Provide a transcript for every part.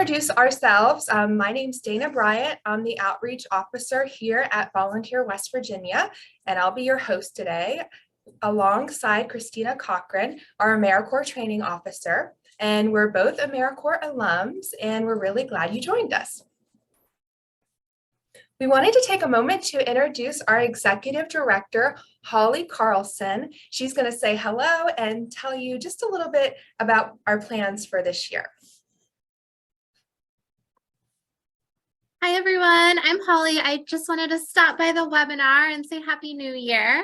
Introduce ourselves. My name's Dana Bryant. I'm the outreach officer here at Volunteer West Virginia, and I'll be your host today alongside Christina Cochran, our AmeriCorps training officer. And we're both AmeriCorps alums, and we're really glad you joined us. We wanted to take a moment to introduce our executive director, Holly Carlson. She's going to say hello and tell you just a little bit about our plans for this year. Hi, everyone. I'm Holly. I just wanted to stop by the webinar and say Happy New Year.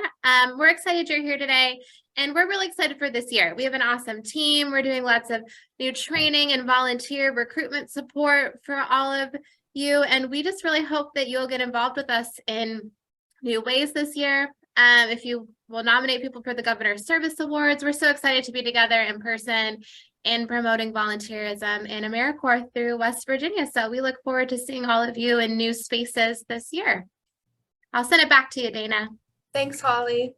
We're excited you're here today, and we're really excited for this year. We have an awesome team. We're doing lots of new training and volunteer recruitment support for all of you, and we just really hope that you'll get involved with us in new ways this year. If you will nominate people for the Governor's Service Awards, we're so excited to be together in person and promoting volunteerism in AmeriCorps through West Virginia. So we look forward to seeing all of you in new spaces this year. I'll send it back to you, Dana. Thanks, Holly.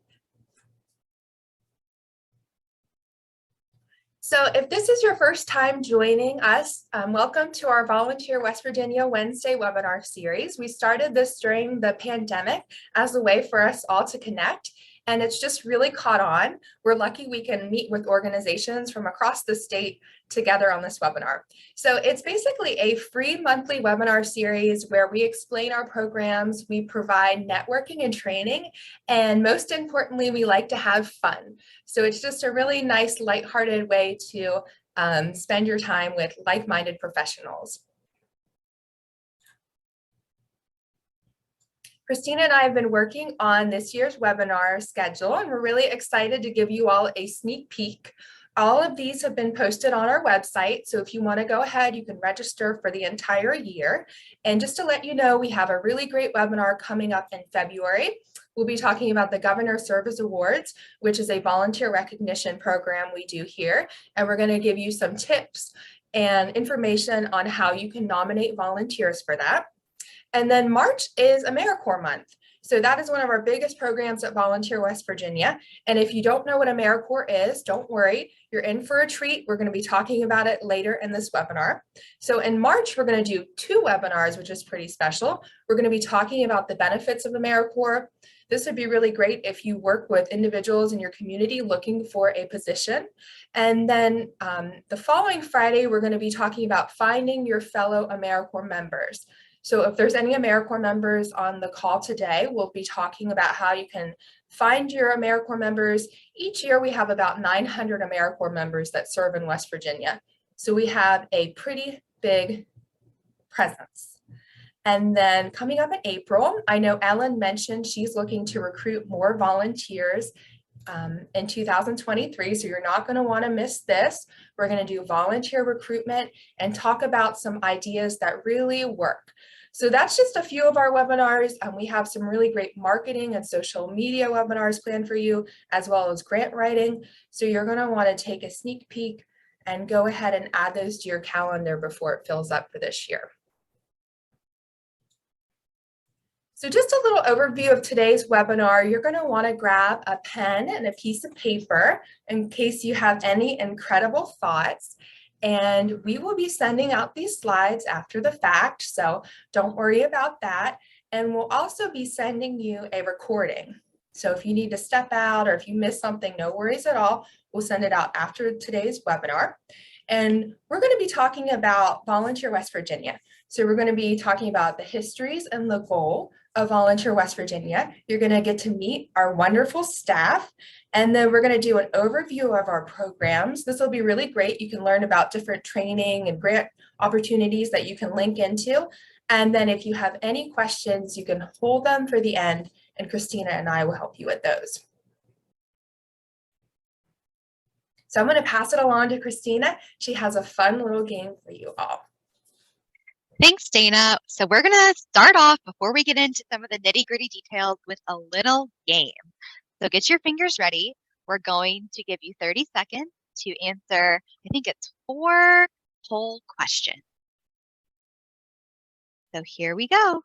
So if this is your first time joining us, welcome to our Volunteer West Virginia Wednesday webinar series. We started this during the pandemic as a way for us all to connect, and it's just really caught on. We're lucky we can meet with organizations from across the state together on this webinar. So it's basically a free monthly webinar series where we explain our programs, we provide networking and training, and most importantly, we like to have fun. So it's just a really nice, lighthearted way to spend your time with like-minded professionals. Christina and I have been working on this year's webinar schedule, and we're really excited to give you all a sneak peek. All of these have been posted on our website, so if you want to go ahead, you can register for the entire year. And just to let you know, we have a really great webinar coming up in February. We'll be talking about the Governor's Service Awards, which is a volunteer recognition program we do here, and we're going to give you some tips and information on how you can nominate volunteers for that. And then March is AmeriCorps month. So that is one of our biggest programs at Volunteer West Virginia. And if you don't know what AmeriCorps is, don't worry, you're in for a treat. We're going to be talking about it later in this webinar. So in March, we're going to do 2 webinars, which is pretty special. We're going to be talking about the benefits of AmeriCorps. This would be really great if you work with individuals in your community looking for a position. And then the following Friday, we're going to be talking about finding your fellow AmeriCorps members. So if there's any AmeriCorps members on the call today, we'll be talking about how you can find your AmeriCorps members. Each year we have about 900 AmeriCorps members that serve in West Virginia. So we have a pretty big presence. And then coming up in April, I know Ellen mentioned she's looking to recruit more volunteers in 2023, so you're not going to want to miss this. We're going to do volunteer recruitment and talk about some ideas that really work. So that's just a few of our webinars, and we have some really great marketing and social media webinars planned for you, as well as grant writing. So you're going to want to take a sneak peek and go ahead and add those to your calendar before it fills up for this year. So just a little overview of today's webinar. You're going to want to grab a pen and a piece of paper in case you have any incredible thoughts. And we will be sending out these slides after the fact, so don't worry about that. And we'll also be sending you a recording. So if you need to step out or if you miss something, no worries at all. We'll send it out after today's webinar. And we're going to be talking about Volunteer West Virginia. So we're going to be talking about the histories and the goal of Volunteer West Virginia. You're going to get to meet our wonderful staff, and then we're going to do an overview of our programs. This will be really great. You can learn about different training and grant opportunities that you can link into. And then if you have any questions, you can hold them for the end, and Christina and I will help you with those. So I'm going to pass it along to Christina. She has a fun little game for you all. Thanks, Dana. So we're going to start off before we get into some of the nitty-gritty details with a little game. So get your fingers ready. We're going to give you 30 seconds to answer, I think it's 4 poll questions. So here we go.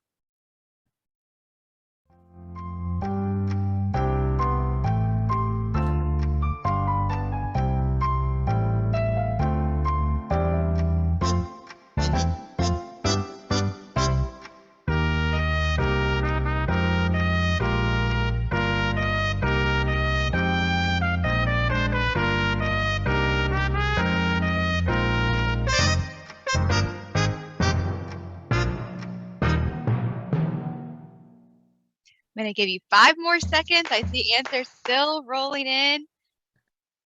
I'm going to give you 5 more seconds. I see answers still rolling in.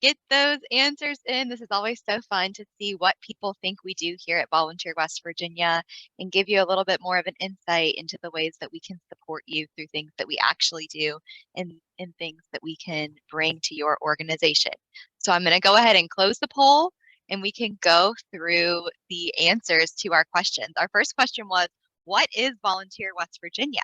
Get those answers in. This is always so fun to see what people think we do here at Volunteer West Virginia and give you a little bit more of an insight into the ways that we can support you through things that we actually do and things that we can bring to your organization. So I'm going to go ahead and close the poll and we can go through the answers to our questions. Our first question was, what is Volunteer West Virginia?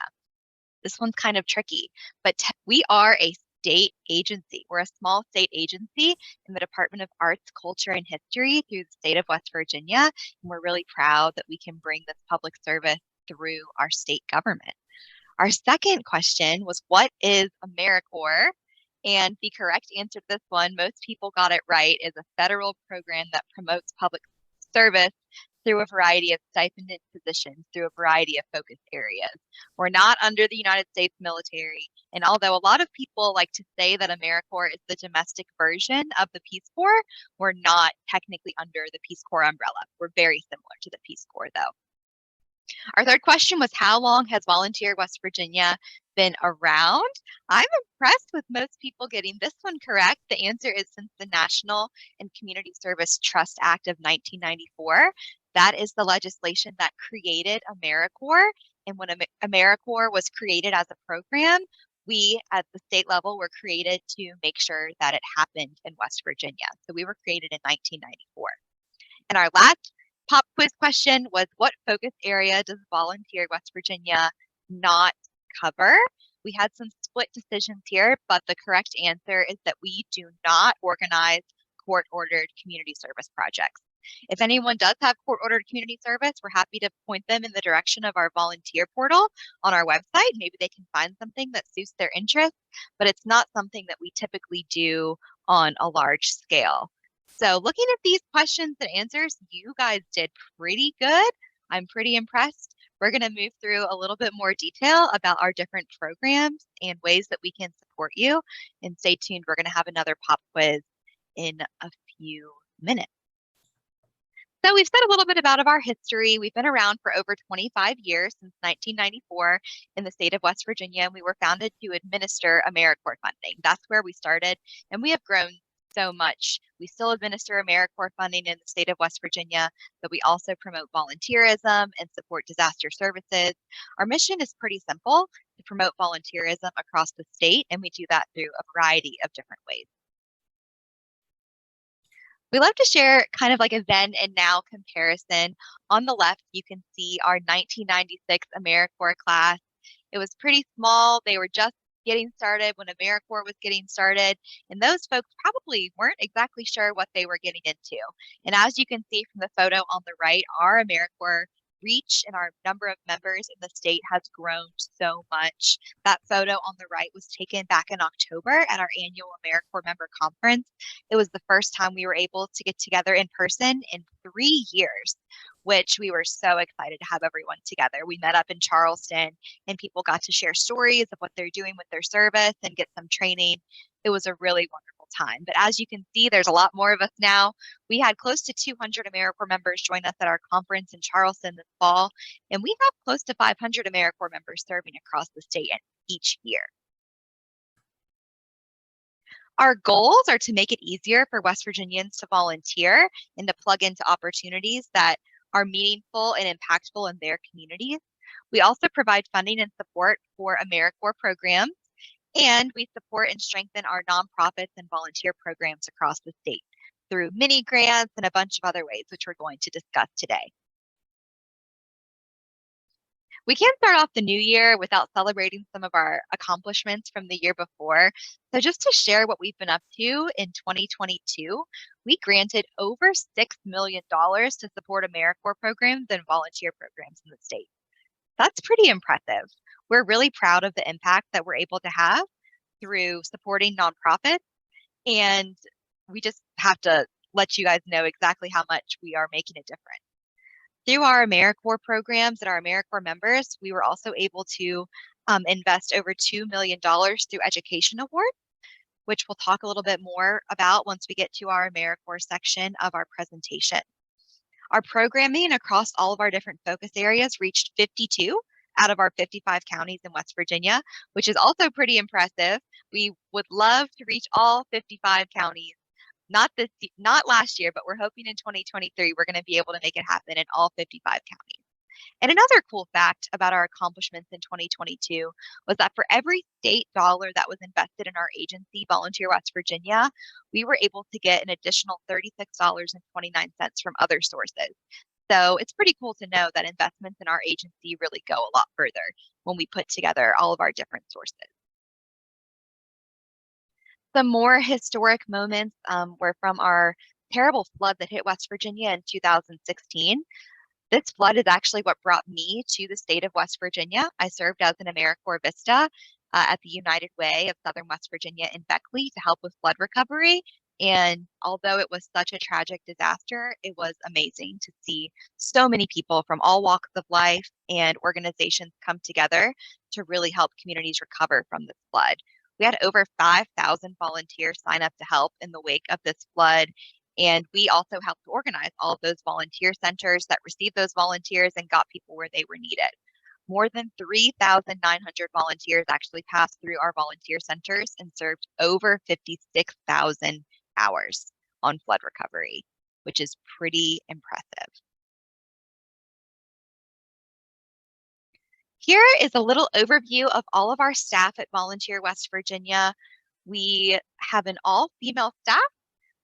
This one's kind of tricky, but we are a state agency. We're a small state agency in the Department of Arts, Culture, and History through the state of West Virginia. And we're really proud that we can bring this public service through our state government. Our second question was, what is AmeriCorps? And the correct answer to this one, most people got it right, is a federal program that promotes public service through a variety of stipended positions, through a variety of focus areas. We're not under the United States military. And although a lot of people like to say that AmeriCorps is the domestic version of the Peace Corps, we're not technically under the Peace Corps umbrella. We're very similar to the Peace Corps, though. Our third question was, how long has Volunteer West Virginia been around? I'm impressed with most people getting this one correct. The answer is since the National and Community Service Trust Act of 1994. That is the legislation that created AmeriCorps. And when AmeriCorps was created as a program, we at the state level were created to make sure that it happened in West Virginia. So we were created in 1994. And our last pop quiz question was, what focus area does Volunteer West Virginia not cover? We had some split decisions here, but the correct answer is that we do not organize court-ordered community service projects. If anyone does have court-ordered community service, we're happy to point them in the direction of our volunteer portal on our website. Maybe they can find something that suits their interests, but it's not something that we typically do on a large scale. So looking at these questions and answers, you guys did pretty good. I'm pretty impressed. We're going to move through a little bit more detail about our different programs and ways that we can support you. And stay tuned. We're going to have another pop quiz in a few minutes. So we've said a little bit about our history. We've been around for over 25 years, since 1994 in the state of West Virginia, and we were founded to administer AmeriCorps funding. That's where we started, and we have grown so much. We still administer AmeriCorps funding in the state of West Virginia, but we also promote volunteerism and support disaster services. Our mission is pretty simple: to promote volunteerism across the state, and we do that through a variety of different ways. We love to share kind of like a then and now comparison. On the left, you can see our 1996 AmeriCorps class. It was pretty small. They were just getting started when AmeriCorps was getting started, and those folks probably weren't exactly sure what they were getting into. And as you can see from the photo on the right, our AmeriCorps reach and our number of members in the state has grown so much. That photo on the right was taken back in October at our annual AmeriCorps member conference. It was the first time we were able to get together in person in 3 years, which we were so excited to have everyone together. We met up in Charleston and people got to share stories of what they're doing with their service and get some training. It was a really wonderful time. But as you can see, there's a lot more of us now. We had close to 200 AmeriCorps members join us at our conference in Charleston this fall, and we have close to 500 AmeriCorps members serving across the state each year. Our goals are to make it easier for West Virginians to volunteer and to plug into opportunities that are meaningful and impactful in their communities. We also provide funding and support for AmeriCorps programs, and we support and strengthen our nonprofits and volunteer programs across the state through mini grants and a bunch of other ways, which we're going to discuss today. We can't start off the new year without celebrating some of our accomplishments from the year before. So just to share what we've been up to in 2022, we granted over $6 million to support AmeriCorps programs and volunteer programs in the state. That's pretty impressive. We're really proud of the impact that we're able to have through supporting nonprofits, and we just have to let you guys know exactly how much we are making a difference. Through our AmeriCorps programs and our AmeriCorps members, we were also able to invest over $2 million through education awards, which we'll talk a little bit more about once we get to our AmeriCorps section of our presentation. Our programming across all of our different focus areas reached 52 out of our 55 counties in West Virginia, which is also pretty impressive. We would love to reach all 55 counties. Not last year, but we're hoping in 2023 we're going to be able to make it happen in all 55 counties. And another cool fact about our accomplishments in 2022 was that for every state dollar that was invested in our agency, Volunteer West Virginia, we were able to get an additional $36.29 from other sources. So it's pretty cool to know that investments in our agency really go a lot further when we put together all of our different sources. Some more historic moments were from our terrible flood that hit West Virginia in 2016. This flood is actually what brought me to the state of West Virginia. I served as an AmeriCorps Vista at the United Way of Southern West Virginia in Beckley to help with flood recovery. And although it was such a tragic disaster, it was amazing to see so many people from all walks of life and organizations come together to really help communities recover from this flood. We had over 5,000 volunteers sign up to help in the wake of this flood. And we also helped to organize all of those volunteer centers that received those volunteers and got people where they were needed. More than 3,900 volunteers actually passed through our volunteer centers and served over 56,000 hours on flood recovery, which is pretty impressive. Here is a little overview of all of our staff at Volunteer West Virginia. We have an all-female staff,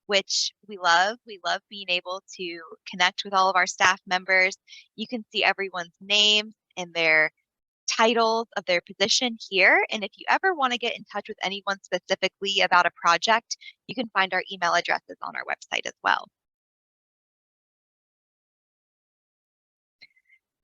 which we love. We love being able to connect with all of our staff members. You can see everyone's names and their titles of their position here. And if you ever want to get in touch with anyone specifically about a project, you can find our email addresses on our website as well.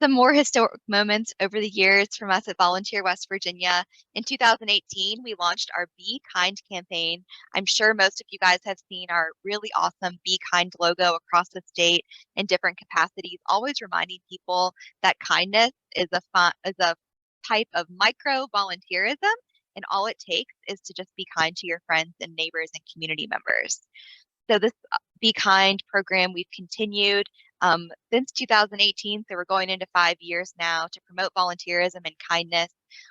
Some more historic moments over the years from us at Volunteer West Virginia. In 2018, we launched our Be Kind campaign. I'm sure most of you guys have seen our really awesome Be Kind logo across the state in different capacities, always reminding people that kindness is a type of micro volunteerism, and all it takes is to just be kind to your friends and neighbors and community members. So this Be Kind program we've continued since 2018, so we're going into 5 years now to promote volunteerism and kindness.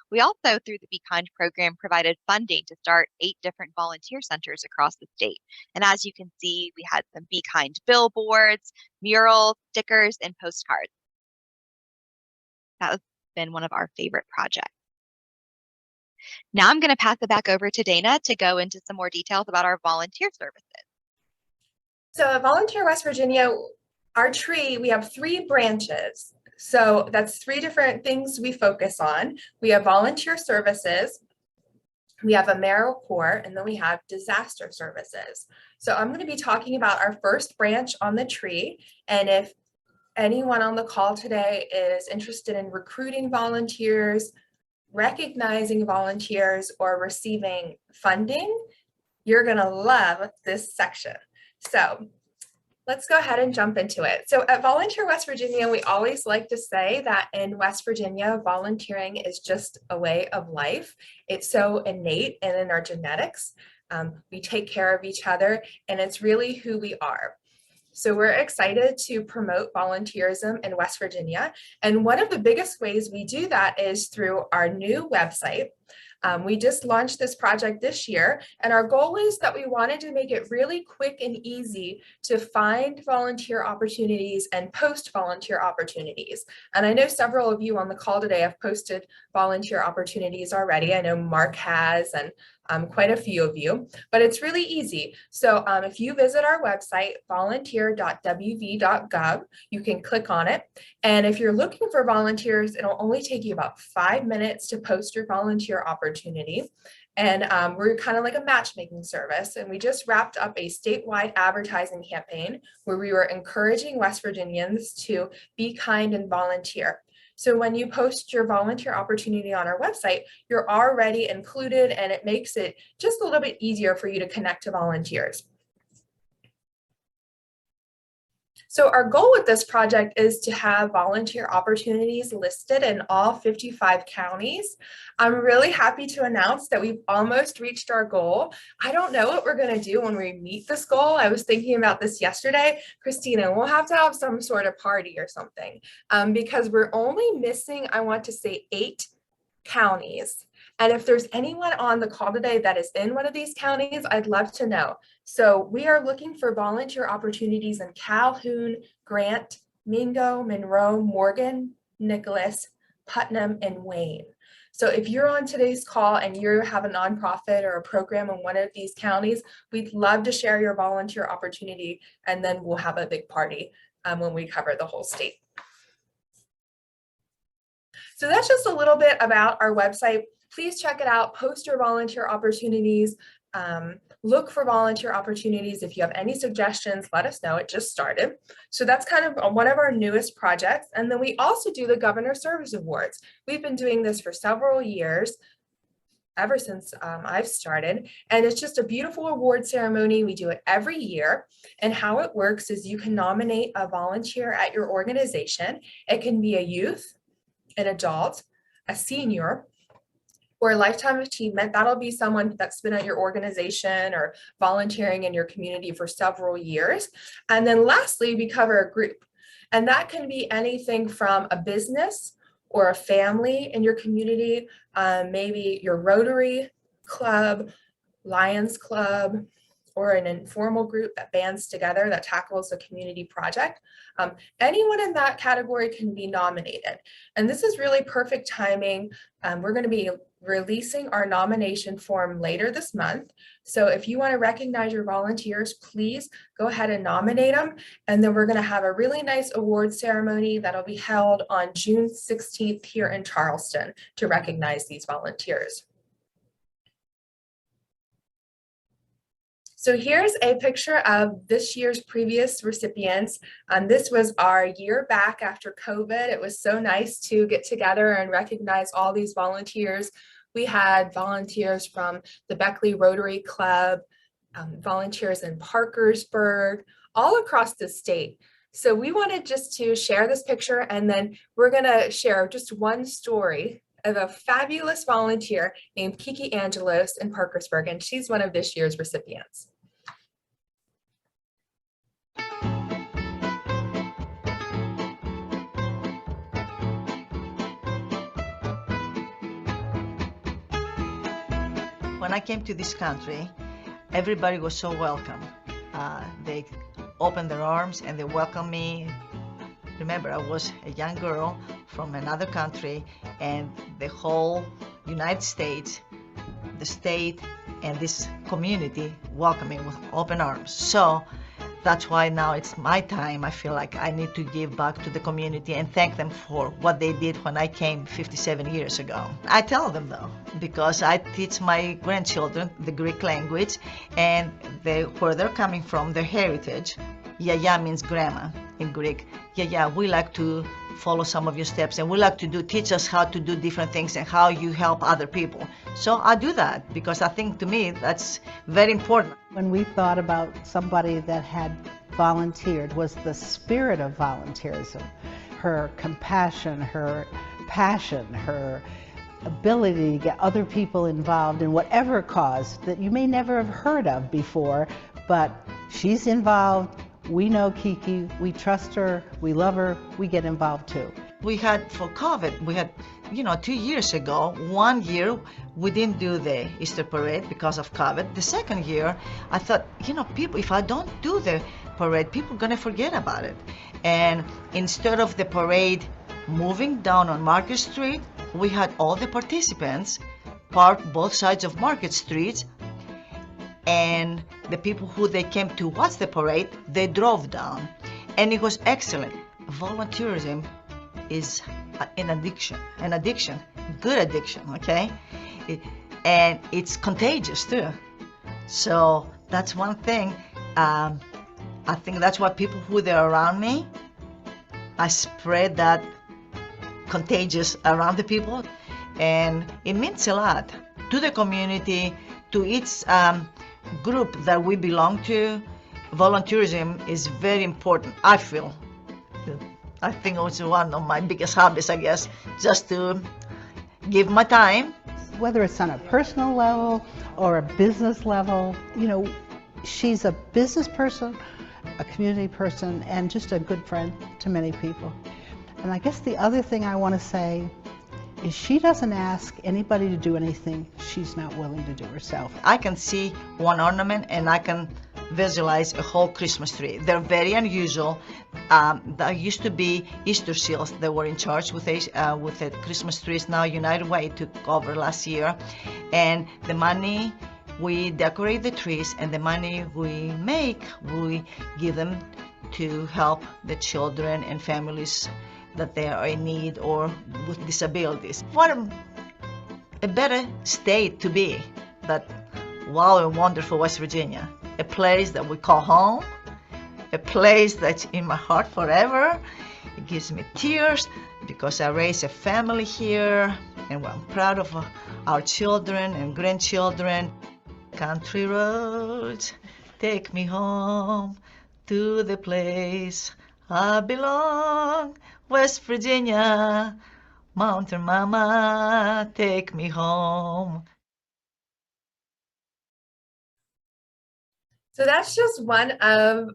We also, through the Be Kind program, provided funding to start 8 different volunteer centers across the state. And as you can see, we had some Be Kind billboards, murals, stickers, and postcards. That has been one of our favorite projects. Now I'm going to pass it back over to Dana to go into some more details about our volunteer services. So at Volunteer West Virginia, our tree, we have 3 branches. So that's 3 different things we focus on. We have volunteer services, we have AmeriCorps, and then we have disaster services. So I'm going to be talking about our first branch on the tree. And if anyone on the call today is interested in recruiting volunteers, recognizing volunteers, or receiving funding, you're going to love this section. So let's go ahead and jump into it. So at Volunteer West Virginia, we always like to say that in West Virginia, volunteering is just a way of life. It's so innate and in our genetics. We take care of each other, and it's really who we are. So we're excited to promote volunteerism in West Virginia. And one of the biggest ways we do that is through our new website. We just launched this project this year, and our goal is that we wanted to make it really quick and easy to find volunteer opportunities and post volunteer opportunities. And I know several of you on the call today have posted volunteer opportunities already. I know Mark has, and quite a few of you, but it's really easy. So if you visit our website, volunteer.wv.gov, you can click on it. And if you're looking for volunteers, it'll only take you about 5 minutes to post your volunteer opportunity. And we're kind of like a matchmaking service. And we just wrapped up a statewide advertising campaign where we were encouraging West Virginians to be kind and volunteer. So when you post your volunteer opportunity on our website, you're already included, and it makes it just a little bit easier for you to connect to volunteers. So our goal with this project is to have volunteer opportunities listed in all 55 counties. I'm really happy to announce that we've almost reached our goal. I don't know what we're going to do when we meet this goal. I was thinking about this yesterday. Christina, we'll have to have some sort of party or something because we're only missing, I want to say, 8 counties. And if there's anyone on the call today that is in one of these counties, I'd love to know. So we are looking for volunteer opportunities in Calhoun, Grant, Mingo, Monroe, Morgan, Nicholas, Putnam, and Wayne. So if you're on today's call and you have a nonprofit or a program in one of these counties, we'd love to share your volunteer opportunity, and then we'll have a big party when we cover the whole state. So that's just a little bit about our website. Please check it out, post your volunteer opportunities, look for volunteer opportunities. If you have any suggestions, let us know. It just started. So that's kind of one of our newest projects. And then we also do the Governor Service Awards. We've been doing this for several years, ever since I've started. And it's just a beautiful award ceremony. We do it every year. And how it works is you can nominate a volunteer at your organization. It can be a youth, an adult, a senior, or a lifetime achievement. That'll be someone that's been at your organization or volunteering in your community for several years. And then lastly, we cover a group. And that can be anything from a business or a family in your community, maybe your Rotary Club, Lions Club, or an informal group that bands together that tackles a community project. Anyone in that category can be nominated. And this is really perfect timing. We're going to be releasing our nomination form later this month. So if you want to recognize your volunteers, please go ahead and nominate them. And then we're going to have a really nice award ceremony that'll be held on June 16th here in Charleston to recognize these volunteers. So here's a picture of this year's previous recipients. This was our year back after COVID. It was so nice to get together and recognize all these volunteers. We had volunteers from the Beckley Rotary Club, volunteers in Parkersburg, all across the state. So we wanted just to share this picture, and then we're gonna share just one story of a fabulous volunteer named Kiki Angelos in Parkersburg, and she's one of this year's recipients. When I came to this country, everybody was so welcome. They opened their arms and they welcomed me. Remember, I was a young girl from another country, and the whole United States, the state, and this community welcomed me with open arms. So that's why now it's my time. I feel like I need to give back to the community and thank them for what they did when I came 57 years ago. I tell them though, because I teach my grandchildren the Greek language and where they're coming from, their heritage. Yaya means grandma in Greek. Yaya, we like to follow some of your steps, and we like to teach us how to do different things and how you help other people. So I do that because I think, to me, that's very important. When we thought about somebody that had volunteered, was the spirit of volunteerism, her compassion, her passion, her ability to get other people involved in whatever cause that you may never have heard of before, but she's involved. We know Kiki, we trust her, we love her, we get involved too. We had, for COVID, we had, 2 years ago, 1 year, we didn't do the Easter parade because of COVID. The second year, I thought, people, if I don't do the parade, people are gonna forget about it. And instead of the parade moving down on Market Street, we had all the participants parked both sides of Market Street, and the people who they came to watch the parade, they drove down, and it was excellent. Volunteerism is an addiction, good addiction, okay? And it's contagious too. So that's one thing. I think that's why people who they're around me, I spread that contagious around the people, and it means a lot to the community, to its group that we belong to, volunteerism is very important, I feel. I think it's one of my biggest hobbies, I guess, just to give my time. Whether it's on a personal level or a business level, she's a business person, a community person, and just a good friend to many people. And I guess the other thing I want to say is she doesn't ask anybody to do anything she's not willing to do herself. I can see one ornament and I can visualize a whole Christmas tree. They're very unusual. There used to be Easter seals that were in charge with the Christmas trees. Now United Way took over last year, and the money we decorate the trees and the money we make, we give them to help the children and families that they are in need or with disabilities. What a better state to be than wow and wonderful West Virginia. A place that we call home, a place that's in my heart forever. It gives me tears because I raised a family here and I'm proud of our children and grandchildren. Country roads, take me home to the place I belong. West Virginia, Mountain Mama, take me home. So that's just one of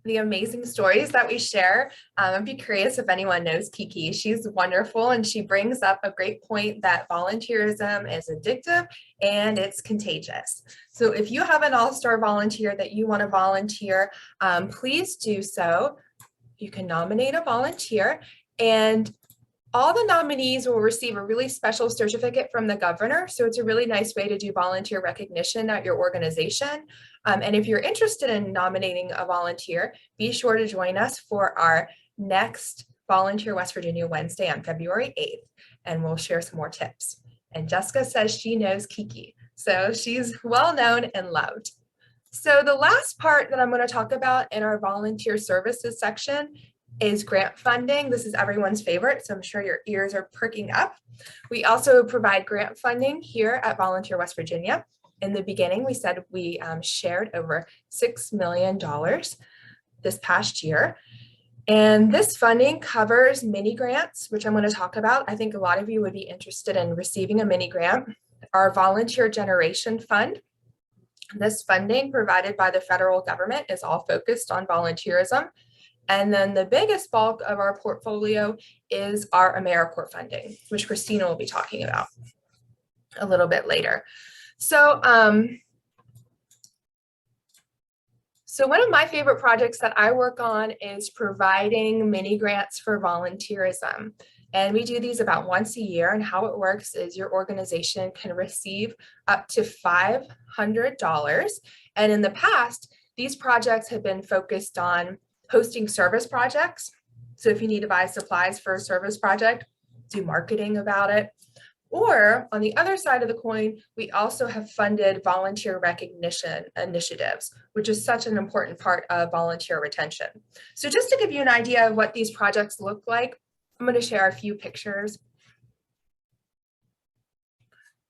the amazing stories that we share. I'd be curious if anyone knows Kiki. She's wonderful, and she brings up a great point that volunteerism is addictive and it's contagious. So if you have an all-star volunteer that you want to volunteer, please do so. You can nominate a volunteer, and all the nominees will receive a really special certificate from the governor. So it's a really nice way to do volunteer recognition at your organization. And if you're interested in nominating a volunteer, be sure to join us for our next Volunteer West Virginia Wednesday on February 8th, and we'll share some more tips. And Jessica says she knows Kiki, so she's well known and loved. So the last part that I'm going to talk about in our volunteer services section is grant funding. This is everyone's favorite, so I'm sure your ears are perking up. We also provide grant funding here at Volunteer West Virginia. In the beginning, we said we shared over $6 million this past year. And this funding covers mini grants, which I'm going to talk about. I think a lot of you would be interested in receiving a mini grant. Our Volunteer Generation Fund. This funding provided by the federal government is all focused on volunteerism. And then the biggest bulk of our portfolio is our AmeriCorps funding, which Christina will be talking about a little bit later. So, one of my favorite projects that I work on is providing mini grants for volunteerism. And we do these about once a year, and how it works is your organization can receive up to $500. And in the past, these projects have been focused on hosting service projects. So if you need to buy supplies for a service project, do marketing about it. Or on the other side of the coin, we also have funded volunteer recognition initiatives, which is such an important part of volunteer retention. So just to give you an idea of what these projects look like, I'm going to share a few pictures.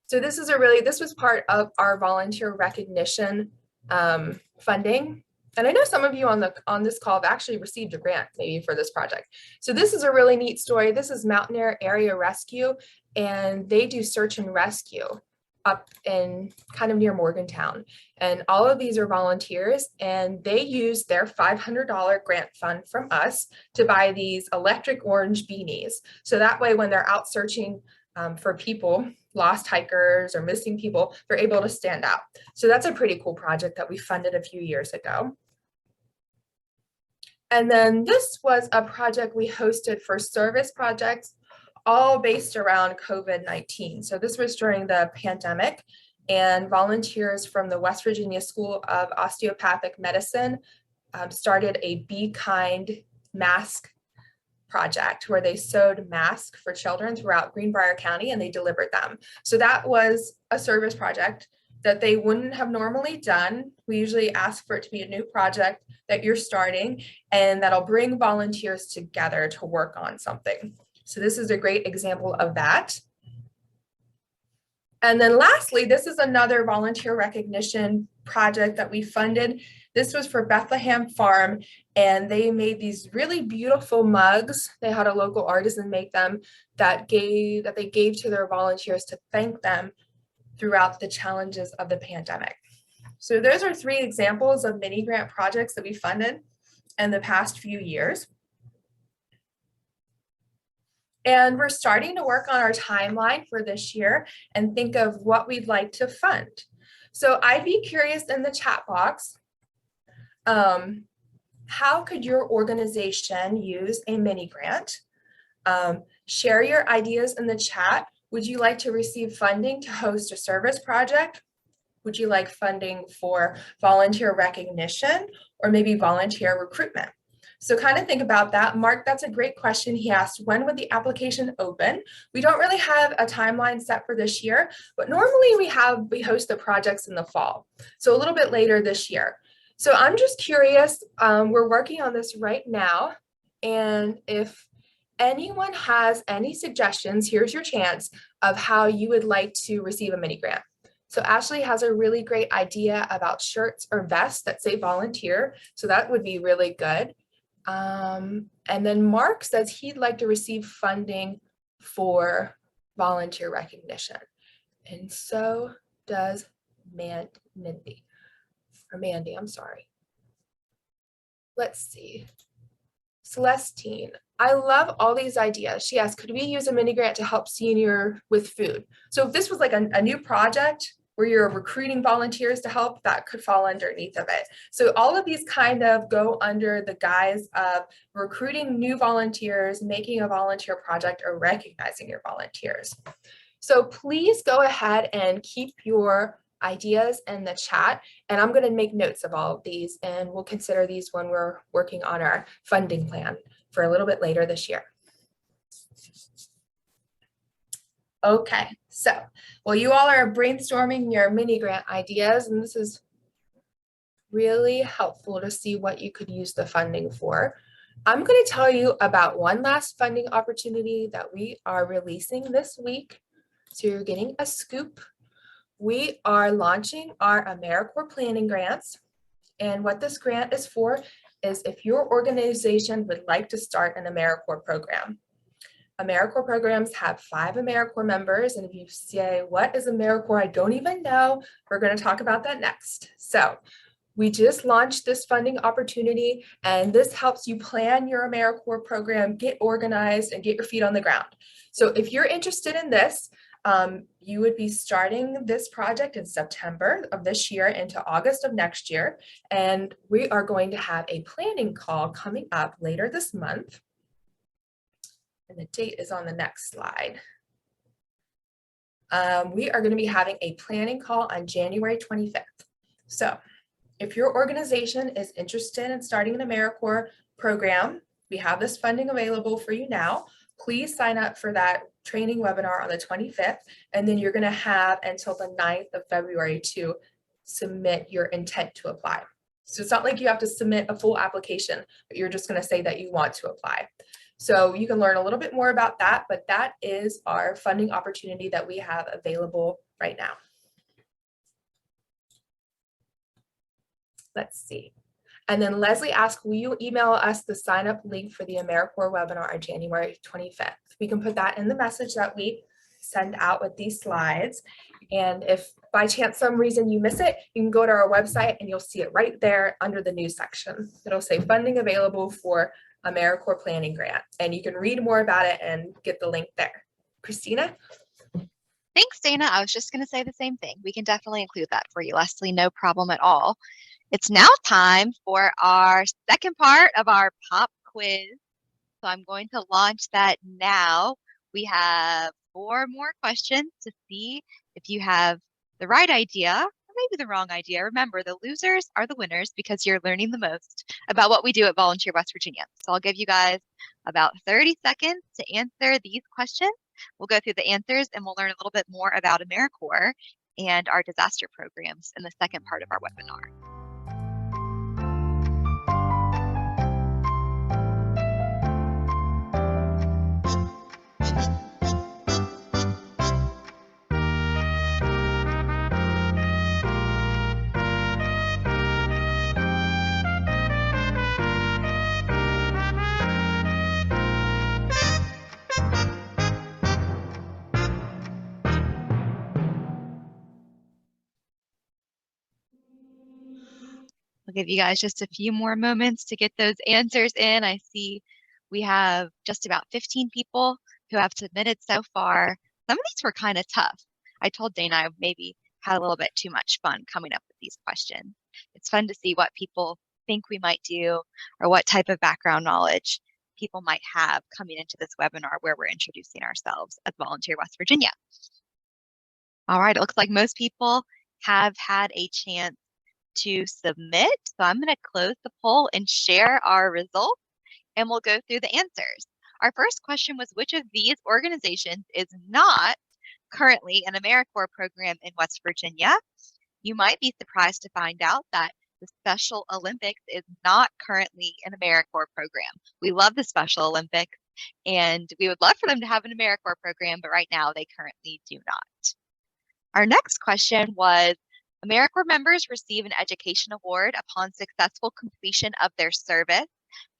So this was part of our volunteer recognition funding. And I know some of you on this call have actually received a grant maybe for this project. So this is a really neat story. This is Mountaineer Area Rescue, and they do search and rescue up in kind of near Morgantown. And all of these are volunteers, and they use their $500 grant fund from us to buy these electric orange beanies. So that way, when they're out searching for people, lost hikers or missing people, they're able to stand out. So that's a pretty cool project that we funded a few years ago. And then this was a project we hosted for service projects, all based around COVID-19. So this was during the pandemic, and volunteers from the West Virginia School of Osteopathic Medicine started a Be Kind mask project where they sewed masks for children throughout Greenbrier County, and they delivered them. So that was a service project that they wouldn't have normally done. We usually ask for it to be a new project that you're starting, and that'll bring volunteers together to work on something. So this is a great example of that. And then lastly, this is another volunteer recognition project that we funded. This was for Bethlehem Farm, and they made these really beautiful mugs. They had a local artisan make them that they gave to their volunteers to thank them throughout the challenges of the pandemic. So those are 3 examples of mini grant projects that we funded in the past few years. And we're starting to work on our timeline for this year and think of what we'd like to fund. So I'd be curious in the chat box, how could your organization use a mini grant? Share your ideas in the chat. Would you like to receive funding to host a service project? Would you like funding for volunteer recognition or maybe volunteer recruitment? So kind of think about that. Mark, that's a great question. He asked, when would the application open? We don't really have a timeline set for this year, but normally we host the projects in the fall. So a little bit later this year. So I'm just curious, we're working on this right now. And if anyone has any suggestions, here's your chance of how you would like to receive a mini grant. So Ashley has a really great idea about shirts or vests that say volunteer. So that would be really good. And then Mark says he'd like to receive funding for volunteer recognition. And so does Mandy, I'm sorry. Let's see. Celestine, I love all these ideas. She asked, could we use a mini grant to help senior with food? So if this was like a new project where you're recruiting volunteers to help, that could fall underneath of it. So all of these kind of go under the guise of recruiting new volunteers, making a volunteer project, or recognizing your volunteers. So please go ahead and keep your ideas in the chat, and I'm going to make notes of all of these, and we'll consider these when we're working on our funding plan for a little bit later this year. Okay, so, well, you all are brainstorming your mini grant ideas, and this is really helpful to see what you could use the funding for. I'm going to tell you about one last funding opportunity that we are releasing this week. So you're getting a scoop. We are launching our AmeriCorps planning grants. And what this grant is for is if your organization would like to start an AmeriCorps program. AmeriCorps programs have 5 AmeriCorps members. And if you say, what is AmeriCorps? I don't even know. We're going to talk about that next. So we just launched this funding opportunity, and this helps you plan your AmeriCorps program, get organized, and get your feet on the ground. So if you're interested in this, you would be starting this project in September of this year into August of next year. And we are going to have a planning call coming up later this month. And the date is on the next slide. We are going to be having a planning call on January 25th. So if your organization is interested in starting an AmeriCorps program, we have this funding available for you now. Please sign up for that training webinar on the 25th, and then you're going to have until the 9th of February to submit your intent to apply. So it's not like you have to submit a full application, but you're just going to say that you want to apply. So you can learn a little bit more about that, but that is our funding opportunity that we have available right now. Let's see. And then Leslie asked, will you email us the sign up link for the AmeriCorps webinar on January 25th? We can put that in the message that we send out with these slides. And if by chance some reason you miss it, you can go to our website and you'll see it right there under the news section. It'll say funding available for AmeriCorps planning grant. And you can read more about it and get the link there. Christina? Thanks, Dana. I was just going to say the same thing. We can definitely include that for you, Leslie. No problem at all. It's now time for our second part of our pop quiz. So I'm going to launch that now. We have 4 more questions to see if you have the right idea or maybe the wrong idea. Remember, the losers are the winners because you're learning the most about what we do at Volunteer West Virginia. So I'll give you guys about 30 seconds to answer these questions. We'll go through the answers and we'll learn a little bit more about AmeriCorps and our disaster programs in the second part of our webinar. give you guys just a few more moments to get those answers in. I see we have just about 15 people who have submitted so far. Some of these were kind of tough. I told Dana I maybe had a little bit too much fun coming up with these questions. It's fun to see what people think we might do or what type of background knowledge people might have coming into this webinar where we're introducing ourselves as Volunteer West Virginia. All right, it looks like most people have had a chance to submit. So I'm going to close the poll and share our results, and we'll go through the answers. Our first question was, which of these organizations is not currently an AmeriCorps program in West Virginia? You might be surprised to find out that the Special Olympics is not currently an AmeriCorps program. We love the Special Olympics, and we would love for them to have an AmeriCorps program, but right now they currently do not. Our next question was, AmeriCorps members receive an education award upon successful completion of their service.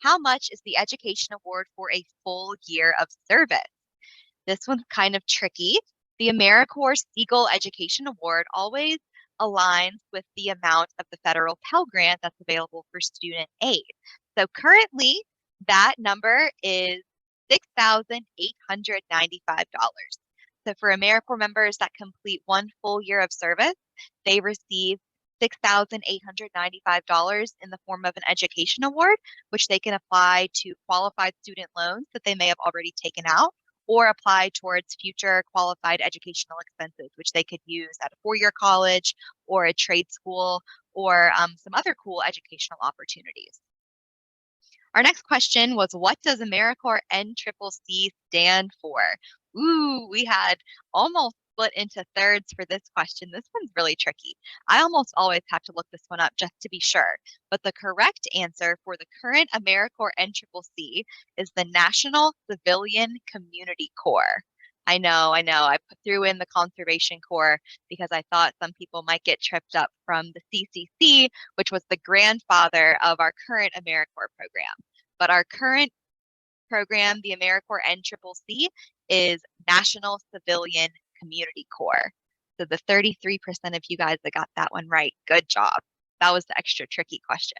How much is the education award for a full year of service? This one's kind of tricky. The AmeriCorps Siegel Education Award always aligns with the amount of the federal Pell Grant that's available for student aid. So currently, that number is $6,895. So for AmeriCorps members that complete one full year of service, they receive $6,895 in the form of an education award, which they can apply to qualified student loans that they may have already taken out, or apply towards future qualified educational expenses, which they could use at a four-year college or a trade school or some other cool educational opportunities. Our next question was, what does AmeriCorps NCCC stand for? Ooh, we had almost split into thirds for this question. This one's really tricky. I almost always have to look this one up just to be sure. But the correct answer for the current AmeriCorps NCCC is the National Civilian Community Corps. I know. I threw in the Conservation Corps because I thought some people might get tripped up from the CCC, which was the grandfather of our current AmeriCorps program. But our current program, the AmeriCorps NCCC, is National Civilian Community Corps. So the 33% of you guys that got that one right, good job. That was the extra tricky question.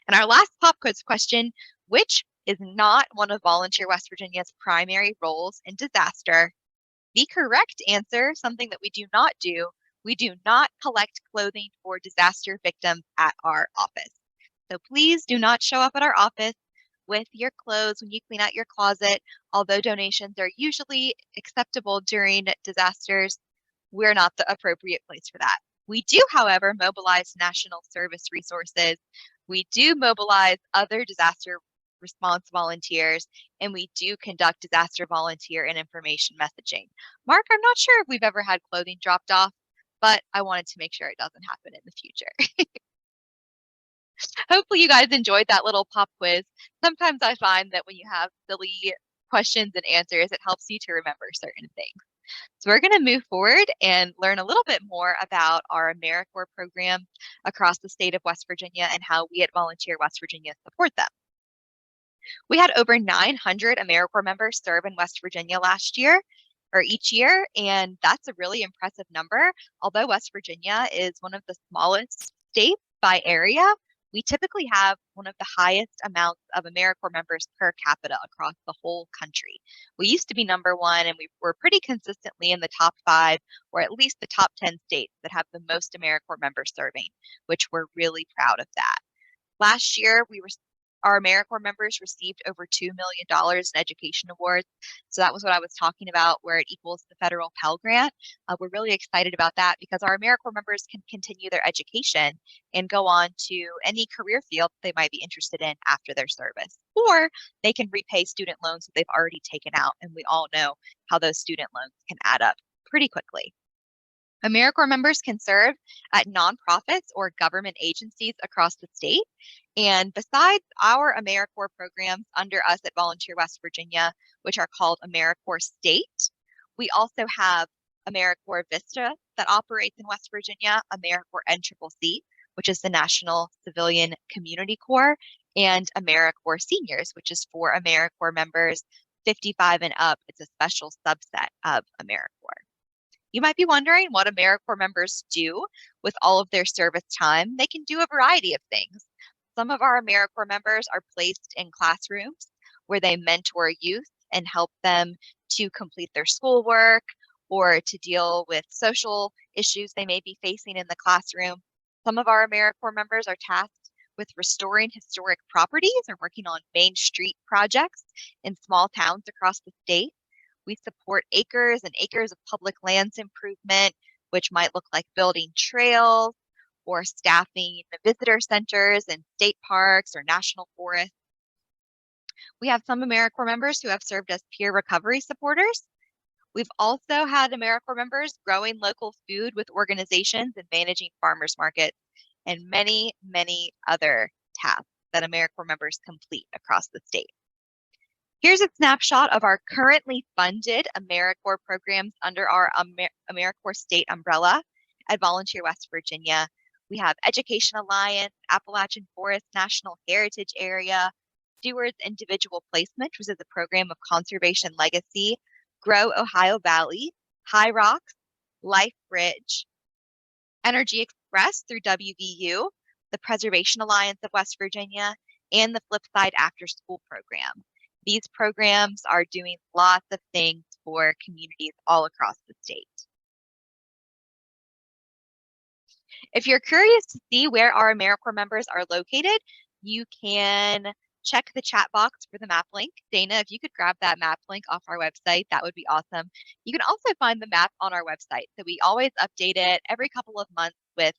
And our last pop quiz question, which is not one of Volunteer West Virginia's primary roles in disaster? The correct answer, something that we do not do, we do not collect clothing for disaster victims at our office. So please do not show up at our office with your clothes when you clean out your closet. Although donations are usually acceptable during disasters, we're not the appropriate place for that. We do, however, mobilize national service resources. We do mobilize other disaster response volunteers, and we do conduct disaster volunteer and information messaging. Mark, I'm not sure if we've ever had clothing dropped off, but I wanted to make sure it doesn't happen in the future. Hopefully you guys enjoyed that little pop quiz. Sometimes I find that when you have silly questions and answers, it helps you to remember certain things. So we're going to move forward and learn a little bit more about our AmeriCorps program across the state of West Virginia and how we at Volunteer West Virginia support them. We had over 900 AmeriCorps members serve in West Virginia last year, or each year, and that's a really impressive number. Although West Virginia is one of the smallest states by area, we typically have one of the highest amounts of AmeriCorps members per capita across the whole country. We used to be number one, and we were pretty consistently in the top 5, or at least the top 10 states that have the most AmeriCorps members serving, which we're really proud of that. Last year, our AmeriCorps members received over $2 million in education awards. So that was what I was talking about, where it equals the federal Pell Grant. We're really excited about that because our AmeriCorps members can continue their education and go on to any career field they might be interested in after their service. Or they can repay student loans that they've already taken out. And we all know how those student loans can add up pretty quickly. AmeriCorps members can serve at nonprofits or government agencies across the state. And besides our AmeriCorps programs under us at Volunteer West Virginia, which are called AmeriCorps State, we also have AmeriCorps Vista that operates in West Virginia, AmeriCorps NCCC, which is the National Civilian Community Corps, and AmeriCorps Seniors, which is for AmeriCorps members 55 and up. It's a special subset of AmeriCorps. You might be wondering what AmeriCorps members do with all of their service time. They can do a variety of things. Some of our AmeriCorps members are placed in classrooms where they mentor youth and help them to complete their schoolwork or to deal with social issues they may be facing in the classroom. Some of our AmeriCorps members are tasked with restoring historic properties or working on Main Street projects in small towns across the state. We support acres and acres of public lands improvement, which might look like building trails or staffing visitor centers in state parks or national forests. We have some AmeriCorps members who have served as peer recovery supporters. We've also had AmeriCorps members growing local food with organizations and managing farmers markets and many, many other tasks that AmeriCorps members complete across the state. Here's a snapshot of our currently funded AmeriCorps programs under our AmeriCorps state umbrella at Volunteer West Virginia. We have Education Alliance, Appalachian Forest National Heritage Area, Stewards Individual Placement, which is a program of conservation legacy, Grow Ohio Valley, High Rocks, Life Bridge, Energy Express through WVU, the Preservation Alliance of West Virginia, and the Flipside After School Program. These programs are doing lots of things for communities all across the state. If you're curious to see where our AmeriCorps members are located, you can check the chat box for the map link. Dana, if you could grab that map link off our website, that would be awesome. You can also find the map on our website. So we always update it every couple of months with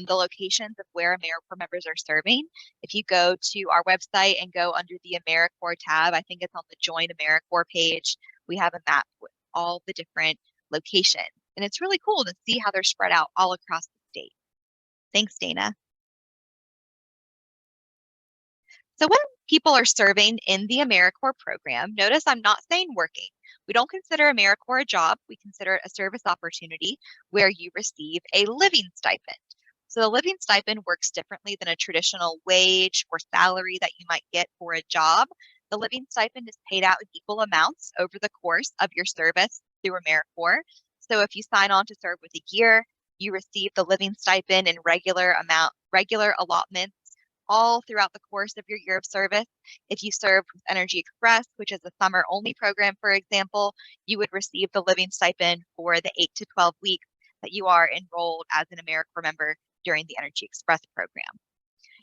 the locations of where AmeriCorps members are serving. If you go to our website and go under the AmeriCorps tab, I think it's on the Join AmeriCorps page, we have a map with all the different locations. And it's really cool to see how they're spread out all across the state. Thanks, Dana. So when people are serving in the AmeriCorps program, notice I'm not saying working. We don't consider AmeriCorps a job. We consider it a service opportunity where you receive a living stipend. So the living stipend works differently than a traditional wage or salary that you might get for a job. The living stipend is paid out in equal amounts over the course of your service through AmeriCorps. So if you sign on to serve with a year, you receive the living stipend in regular allotments all throughout the course of your year of service. If you served with Energy Express, which is a summer-only program, for example, you would receive the living stipend for the 8 to 12 weeks that you are enrolled as an AmeriCorps member during the Energy Express program.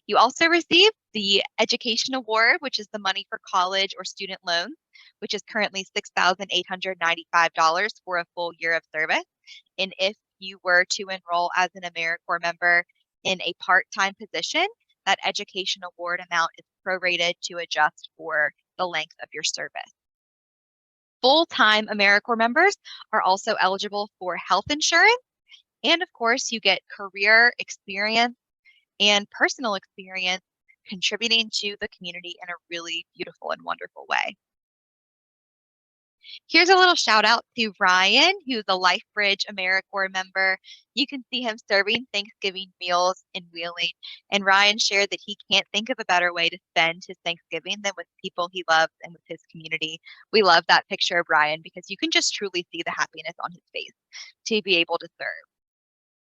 You also receive the Education Award, which is the money for college or student loans, which is currently $6,895 for a full year of service. And if you were to enroll as an AmeriCorps member in a part-time position, that Education Award amount is prorated to adjust for the length of your service. Full-time AmeriCorps members are also eligible for health insurance. And of course, you get career experience and personal experience contributing to the community in a really beautiful and wonderful way. Here's a little shout out to Ryan, who's a LifeBridge AmeriCorps member. You can see him serving Thanksgiving meals in Wheeling. And Ryan shared that he can't think of a better way to spend his Thanksgiving than with people he loves and with his community. We love that picture of Ryan because you can just truly see the happiness on his face to be able to serve.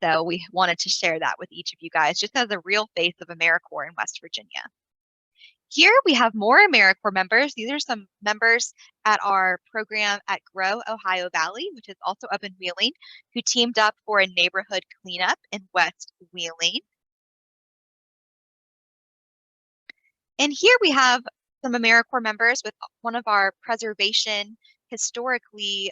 So we wanted to share that with each of you guys, just as a real face of AmeriCorps in West Virginia. Here we have more AmeriCorps members. These are some members at our program at Grow Ohio Valley, which is also up in Wheeling, who teamed up for a neighborhood cleanup in West Wheeling. And here we have some AmeriCorps members with one of our preservation historically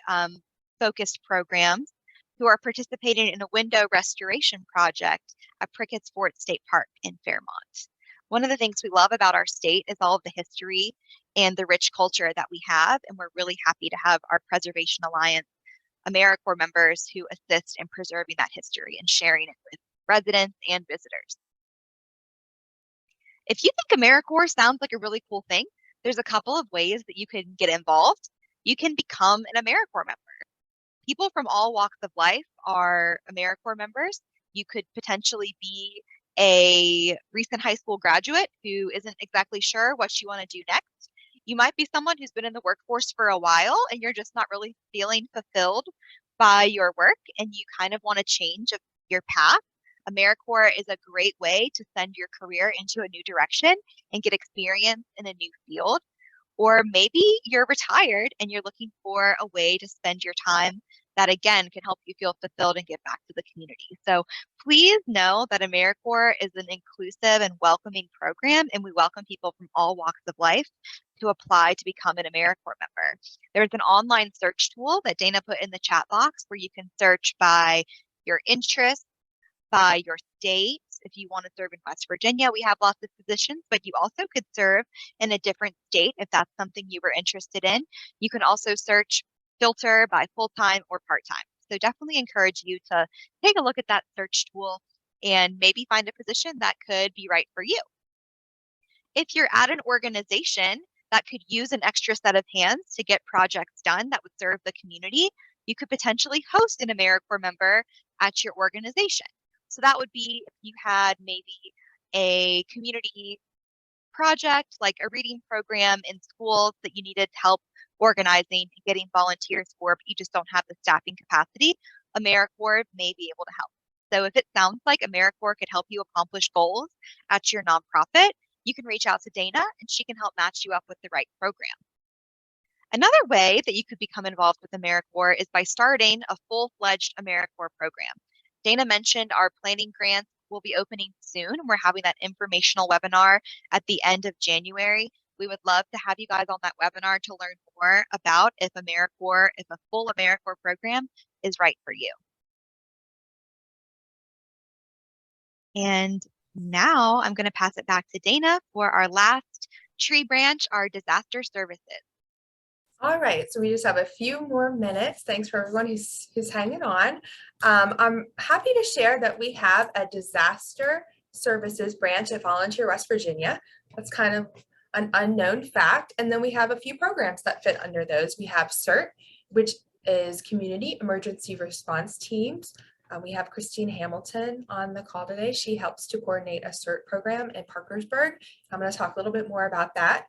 focused programs who are participating in a window restoration project at Prickett's Fort State Park in Fairmont. One of the things we love about our state is all of the history and the rich culture that we have, and we're really happy to have our Preservation Alliance AmeriCorps members who assist in preserving that history and sharing it with residents and visitors. If you think AmeriCorps sounds like a really cool thing, there's a couple of ways that you can get involved. You can become an AmeriCorps member. People from all walks of life are AmeriCorps members. You could potentially be a recent high school graduate who isn't exactly sure what you want to do next. You might be someone who's been in the workforce for a while and you're just not really feeling fulfilled by your work and you kind of want to change your path, AmeriCorps is a great way to send your career into a new direction and get experience in a new field. Or maybe you're retired and you're looking for a way to spend your time that again can help you feel fulfilled and give back to the community. So please know that AmeriCorps is an inclusive and welcoming program, and we welcome people from all walks of life to apply to become an AmeriCorps member. There's an online search tool that Dana put in the chat box where you can search by your interests, by your state. If you want to serve in West Virginia, we have lots of positions, but you also could serve in a different state if that's something you were interested in. You can also filter by full-time or part-time. So definitely encourage you to take a look at that search tool and maybe find a position that could be right for you. If you're at an organization that could use an extra set of hands to get projects done that would serve the community, you could potentially host an AmeriCorps member at your organization. So that would be if you had maybe a community project, like a reading program in schools that you needed help organizing and getting volunteers for, but you just don't have the staffing capacity, AmeriCorps may be able to help. So if it sounds like AmeriCorps could help you accomplish goals at your nonprofit, you can reach out to Dana and she can help match you up with the right program. Another way that you could become involved with AmeriCorps is by starting a full-fledged AmeriCorps program. Dana mentioned our planning grants will be opening soon. We're having that informational webinar at the end of January. We would love to have you guys on that webinar to learn more about if a full AmeriCorps program is right for you. And now I'm going to pass it back to Dana for our last tree branch, our disaster services. All right, so we just have a few more minutes. Thanks for everyone who's hanging on. I'm happy to share that we have a disaster services branch at Volunteer West Virginia. That's kind of an unknown fact. And then we have a few programs that fit under those. We have CERT, which is Community Emergency Response Teams. We have Christine Hamilton on the call today. She helps to coordinate a CERT program in Parkersburg. I'm going to talk a little bit more about that.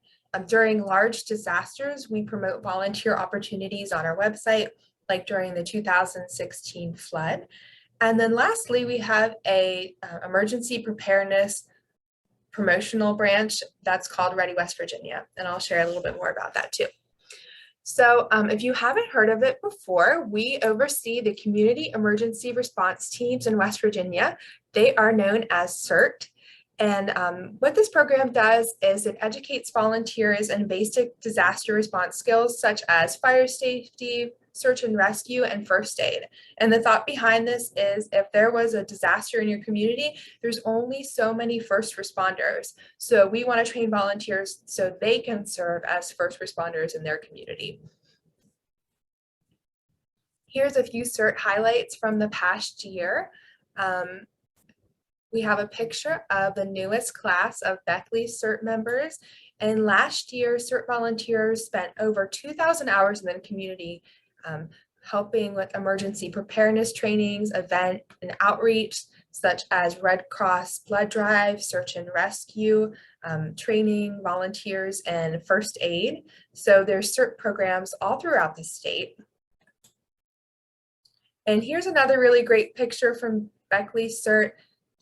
During large disasters, we promote volunteer opportunities on our website, like during the 2016 flood. And then lastly, we have a emergency preparedness promotional branch that's called Ready West Virginia. And I'll share a little bit more about that too. So if you haven't heard of it before, we oversee the community emergency response teams in West Virginia. They are known as CERT. And what this program does is it educates volunteers in basic disaster response skills such as fire safety, search and rescue, and first aid. And the thought behind this is if there was a disaster in your community, there's only so many first responders. So we want to train volunteers so they can serve as first responders in their community. Here's a few CERT highlights from the past year. We have a picture of the newest class of Beckley CERT members. And last year, CERT volunteers spent over 2,000 hours in the community helping with emergency preparedness trainings, event and outreach, such as Red Cross blood drive, search and rescue, training volunteers, and first aid. So there's CERT programs all throughout the state. And here's another really great picture from Beckley CERT.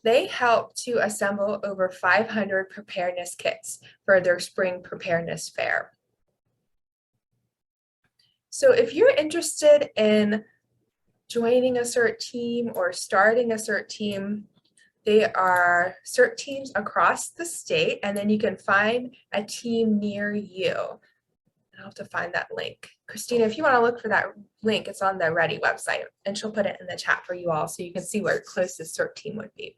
They helped to assemble over 500 preparedness kits for their spring preparedness fair. So if you're interested in joining a CERT team or starting a CERT team, they are CERT teams across the state, and then you can find a team near you. I'll have to find that link. Christina, if you want to look for that link, it's on the Ready website, and she'll put it in the chat for you all so you can see where your closest CERT team would be.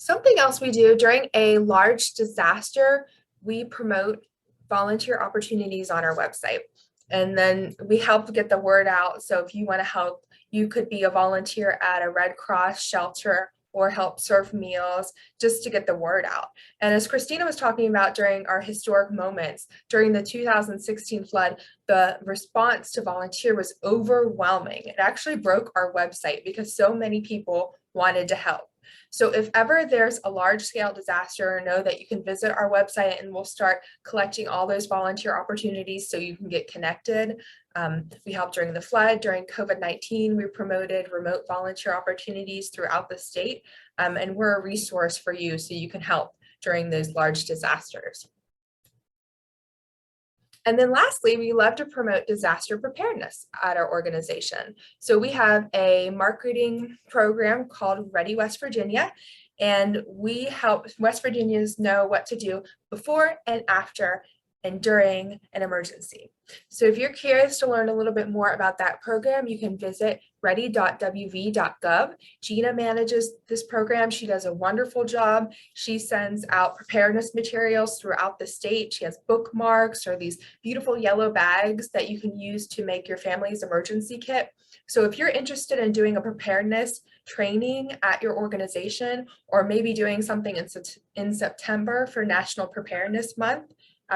Something else we do during a large disaster, we promote volunteer opportunities on our website. And then we help get the word out. So if you want to help, you could be a volunteer at a Red Cross shelter or help serve meals just to get the word out. And as Christina was talking about during our historic moments, during the 2016 flood, the response to volunteer was overwhelming. It actually broke our website because so many people wanted to help. So if ever there's a large scale disaster, know that you can visit our website and we'll start collecting all those volunteer opportunities so you can get connected. We helped during the flood, during COVID-19, we promoted remote volunteer opportunities throughout the state, and we're a resource for you so you can help during those large disasters. And then lastly, we love to promote disaster preparedness at our organization. So we have a marketing program called Ready West Virginia, and we help West Virginians know what to do before and after and during an emergency. So if you're curious to learn a little bit more about that program, you can visit ready.wv.gov. Gina manages this program. She does a wonderful job. She sends out preparedness materials throughout the state. She has bookmarks or these beautiful yellow bags that you can use to make your family's emergency kit. So if you're interested in doing a preparedness training at your organization, or maybe doing something in September for National Preparedness Month,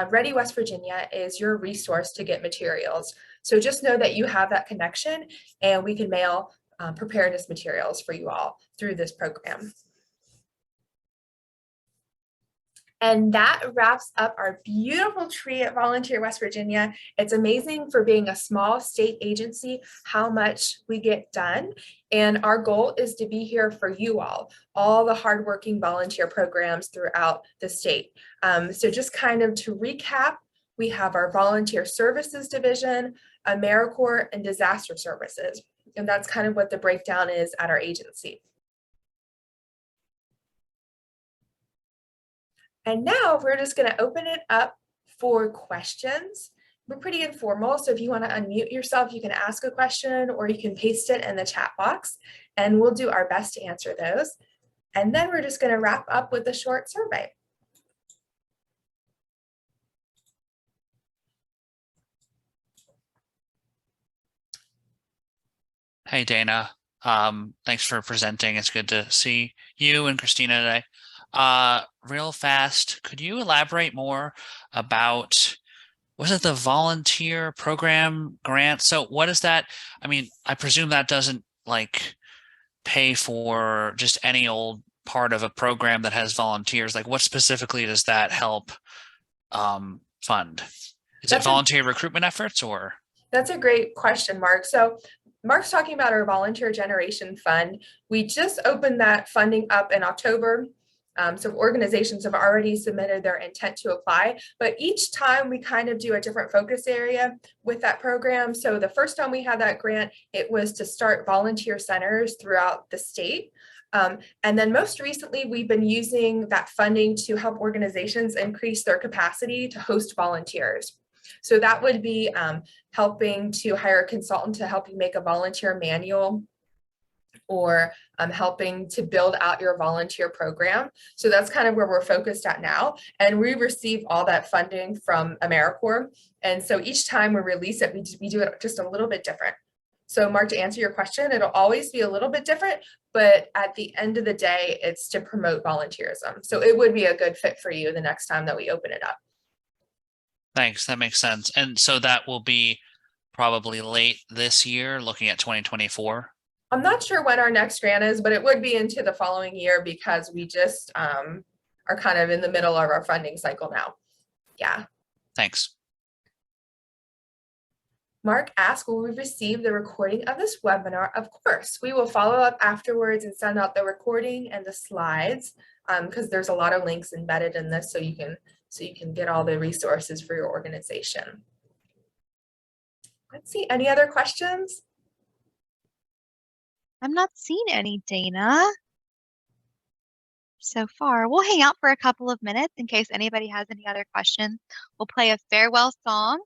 Ready West Virginia is your resource to get materials. So just know that you have that connection, and we can mail preparedness materials for you all through this program. And that wraps up our beautiful tree at Volunteer West Virginia. It's amazing for being a small state agency how much we get done. And our goal is to be here for you all the hardworking volunteer programs throughout the state. So just kind of to recap, we have our Volunteer Services Division, AmeriCorps, and Disaster Services. And that's kind of what the breakdown is at our agency. And now we're just going to open it up for questions. We're pretty informal, so if you want to unmute yourself, you can ask a question or you can paste it in the chat box, and we'll do our best to answer those. And then we're just going to wrap up with a short survey. Hey, Dana. Thanks for presenting. It's good to see you and Christina today. Real fast, could you elaborate more about, was it the volunteer program grant? So what is that? I mean, I presume that doesn't like pay for just any old part of a program that has volunteers. Like what specifically does that help fund? Is it volunteer recruitment efforts or? That's a great question, Mark. So Mark's talking about our volunteer generation fund. We just opened that funding up in October. So organizations have already submitted their intent to apply, but each time we kind of do a different focus area with that program. So the first time we had that grant, it was to start volunteer centers throughout the state. And then most recently, we've been using that funding to help organizations increase their capacity to host volunteers. So that would be helping to hire a consultant to help you make a volunteer manual, or helping to build out your volunteer program. So that's kind of where we're focused at now. And we receive all that funding from AmeriCorps. And so each time we release it, we do it just a little bit different. So Mark, to answer your question, it'll always be a little bit different, but at the end of the day, it's to promote volunteerism. So it would be a good fit for you the next time that we open it up. Thanks, that makes sense. And so that will be probably late this year, looking at 2024. I'm not sure when our next grant is, but it would be into the following year because we just are kind of in the middle of our funding cycle now. Yeah. Thanks. Mark asked, will we receive the recording of this webinar? Of course, we will follow up afterwards and send out the recording and the slides because there's a lot of links embedded in this, so you can get all the resources for your organization. Let's see, any other questions? I'm not seeing any, Dana, so far. We'll hang out for a couple of minutes in case anybody has any other questions. We'll play a farewell song.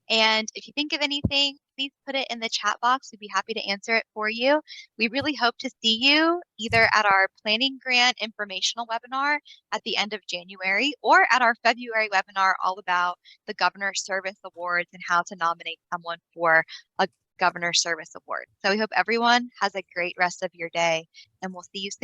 And if you think of anything, please put it in the chat box. We'd be happy to answer it for you. We really hope to see you either at our Planning Grant informational webinar at the end of January or at our February webinar all about the Governor Service Awards and how to nominate someone for a Governor Service Award. So we hope everyone has a great rest of your day, and we'll see you soon.